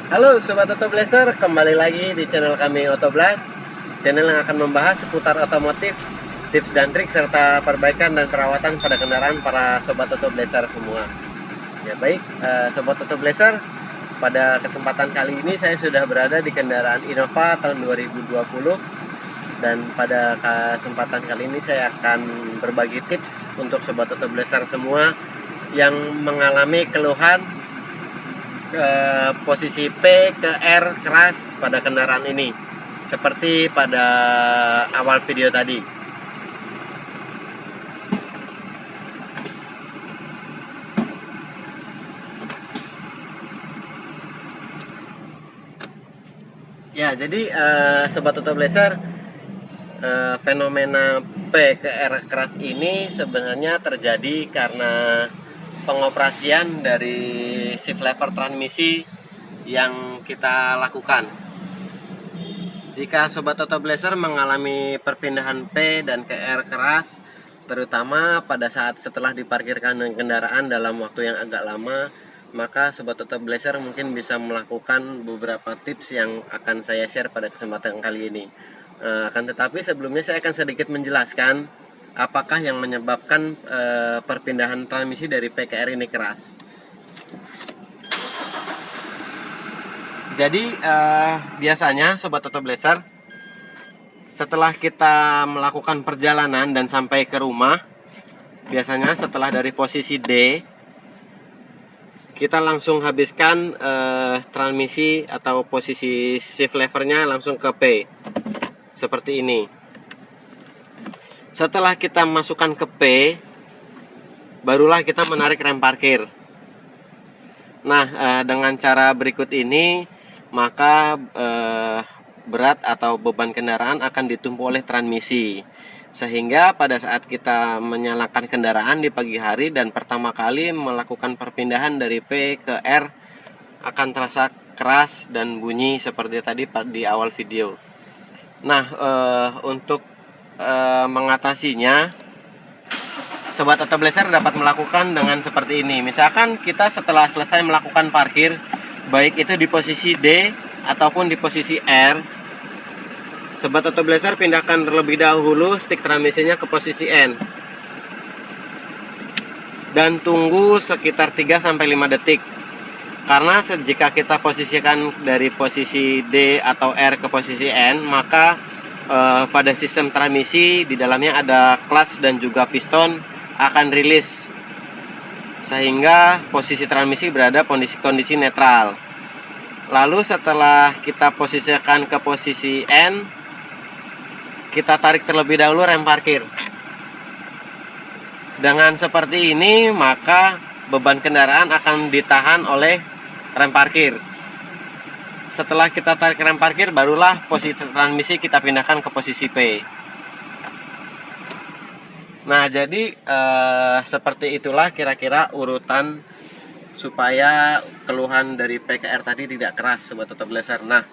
Halo Sobat Auto Blazer, kembali lagi di channel kami Autoblast. Channel yang akan membahas seputar otomotif, tips dan trik serta perbaikan dan perawatan pada kendaraan para Sobat Auto Blazer semua. Ya baik, Sobat Auto Blazer, pada kesempatan kali ini saya sudah berada di kendaraan Innova tahun 2020. Dan pada kesempatan kali ini saya akan berbagi tips untuk Sobat Auto Blazer semua yang mengalami keluhan posisi P ke R keras pada kendaraan ini, seperti pada awal video tadi. Ya, jadi Sobat Auto Blazer, fenomena P ke R keras ini sebenarnya terjadi karena pengoperasian dari shift lever transmisi yang kita lakukan. Jika Sobat Auto Blazer mengalami perpindahan P dan ke R keras, terutama pada saat setelah diparkirkan kendaraan dalam waktu yang agak lama, maka Sobat Auto Blazer mungkin bisa melakukan beberapa tips yang akan saya share pada kesempatan kali ini. Akan tetapi sebelumnya saya akan sedikit menjelaskan apakah yang menyebabkan perpindahan transmisi dari P ke R ini keras. Jadi biasanya Sobat Auto Blazer, setelah kita melakukan perjalanan dan sampai ke rumah, biasanya setelah dari posisi D, kita langsung habiskan transmisi atau posisi shift levernya langsung ke P, seperti ini. Setelah kita masukkan ke P, barulah kita menarik rem parkir. Nah, dengan cara berikut ini, maka berat atau beban kendaraan akan ditumpu oleh transmisi, sehingga pada saat kita menyalakan kendaraan di pagi hari dan pertama kali melakukan perpindahan dari P ke R, akan terasa keras dan bunyi seperti tadi di awal video. Nah, untuk mengatasinya, Sobat Auto Blazer dapat melakukan dengan seperti ini. Misalkan kita setelah selesai melakukan parkir, baik itu di posisi D ataupun di posisi R, Sobat Auto Blazer pindahkan terlebih dahulu stick transmisinya ke posisi N dan tunggu sekitar 3-5 detik. Karena jika kita posisikan dari posisi D atau R ke posisi N, maka pada sistem transmisi di dalamnya ada clutch dan juga piston akan rilis, sehingga posisi transmisi berada kondisi netral. Lalu setelah kita posisikan ke posisi N, kita tarik terlebih dahulu rem parkir. Dengan seperti ini, maka beban kendaraan akan ditahan oleh rem parkir. Setelah kita tarik rem parkir, barulah posisi transmisi kita pindahkan ke posisi P. Nah, jadi seperti itulah kira-kira urutan supaya keluhan dari P ke R tadi tidak keras, Sobat Auto Blazer. Nah,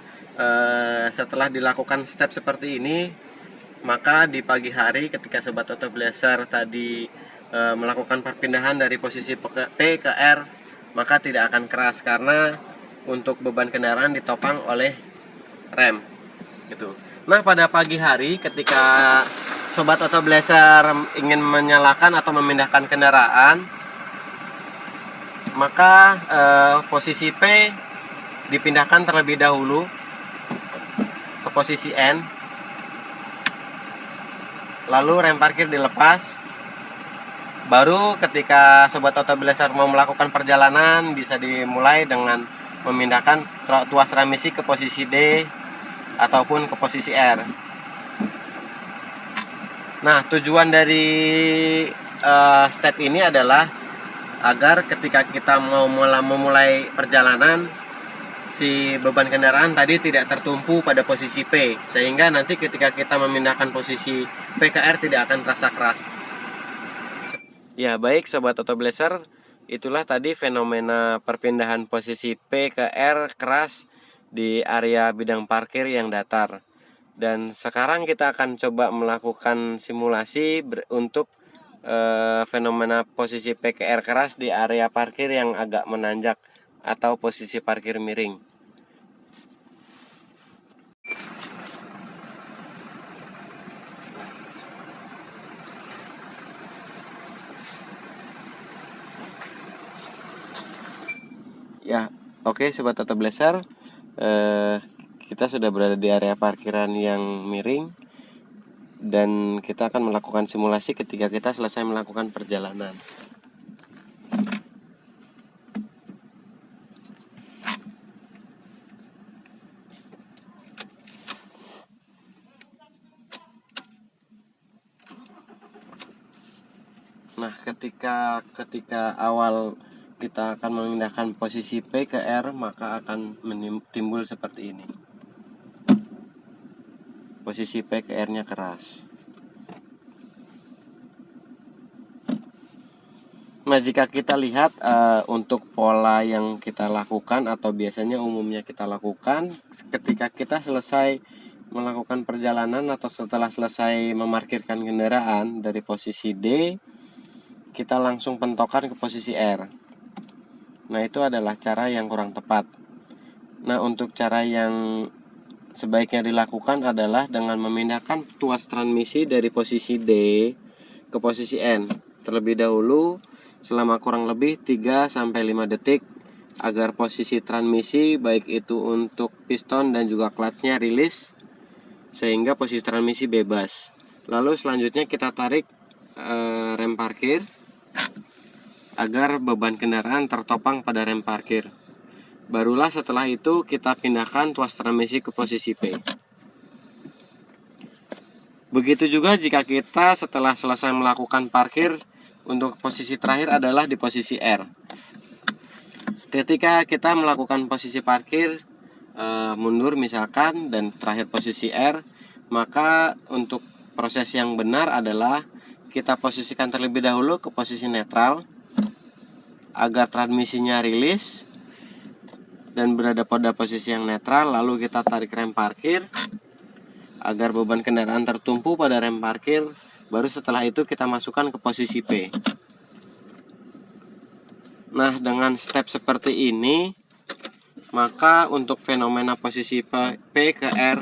setelah dilakukan step seperti ini, maka di pagi hari ketika Sobat Auto Blazer tadi melakukan perpindahan dari posisi P ke R, maka tidak akan keras karena untuk beban kendaraan ditopang oleh rem gitu. Nah, pada pagi hari ketika Sobat Auto Blazer ingin menyalakan atau memindahkan kendaraan, maka posisi P dipindahkan terlebih dahulu ke posisi N, lalu rem parkir dilepas. Baru ketika Sobat Auto Blazer mau melakukan perjalanan, bisa dimulai dengan memindahkan tuas transmisi ke posisi D ataupun ke posisi R. Nah, tujuan dari step ini adalah agar ketika kita mau memulai perjalanan, si beban kendaraan tadi tidak tertumpu pada posisi P, sehingga nanti ketika kita memindahkan posisi P ke R tidak akan terasa keras. Ya, baik Sobat Auto Blazer, itulah tadi fenomena perpindahan posisi P ke R keras di area bidang parkir yang datar. Dan sekarang kita akan coba melakukan simulasi untuk fenomena posisi PKR keras di area parkir yang agak menanjak atau posisi parkir miring. Oke Sobat Auto Blazer, kita sudah berada di area parkiran yang miring, dan kita akan melakukan simulasi ketika kita selesai melakukan perjalanan. Nah, ketika awal kita akan memindahkan posisi P ke R, maka akan timbul seperti ini. Posisi P ke R-nya keras. Nah, jika kita lihat untuk pola yang kita lakukan atau biasanya umumnya kita lakukan ketika kita selesai melakukan perjalanan atau setelah selesai memarkirkan kendaraan dari posisi D, kita langsung pentokan ke posisi R. Nah, itu adalah cara yang kurang tepat. Nah, untuk cara yang sebaiknya dilakukan adalah dengan memindahkan tuas transmisi dari posisi D ke posisi N terlebih dahulu selama kurang lebih 3-5 detik agar posisi transmisi baik itu untuk piston dan juga clutch-nya rilis sehingga posisi transmisi bebas. Lalu selanjutnya kita tarik rem parkir agar beban kendaraan tertopang pada rem parkir. Barulah setelah itu kita pindahkan tuas transmisi ke posisi P. Begitu juga jika kita setelah selesai melakukan parkir, untuk posisi terakhir adalah di posisi R. Ketika kita melakukan posisi parkir mundur misalkan dan terakhir posisi R, maka untuk proses yang benar adalah kita posisikan terlebih dahulu ke posisi netral agar transmisinya rilis dan berada pada posisi yang netral, lalu kita tarik rem parkir agar beban kendaraan tertumpu pada rem parkir. Baru setelah itu kita masukkan ke posisi P. Nah, dengan step seperti ini, maka untuk fenomena posisi P ke R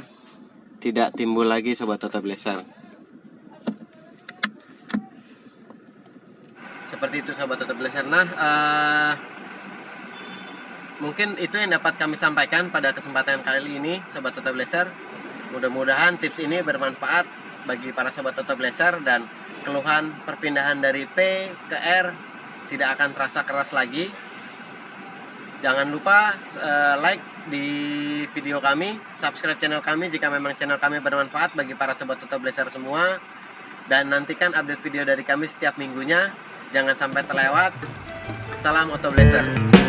tidak timbul lagi Sobat Auto Blazer. Seperti itu Sobat Auto Blazer. Nah, mungkin itu yang dapat kami sampaikan pada kesempatan kali ini Sobat Auto Blazer. Mudah-mudahan tips ini bermanfaat bagi para Sobat Auto Blazer dan keluhan perpindahan dari P ke R tidak akan terasa keras lagi. Jangan lupa like di video kami, subscribe channel kami jika memang channel kami bermanfaat bagi para Sobat Auto Blazer semua, dan nantikan update video dari kami setiap minggunya. Jangan sampai terlewat. Salam Auto Blazer.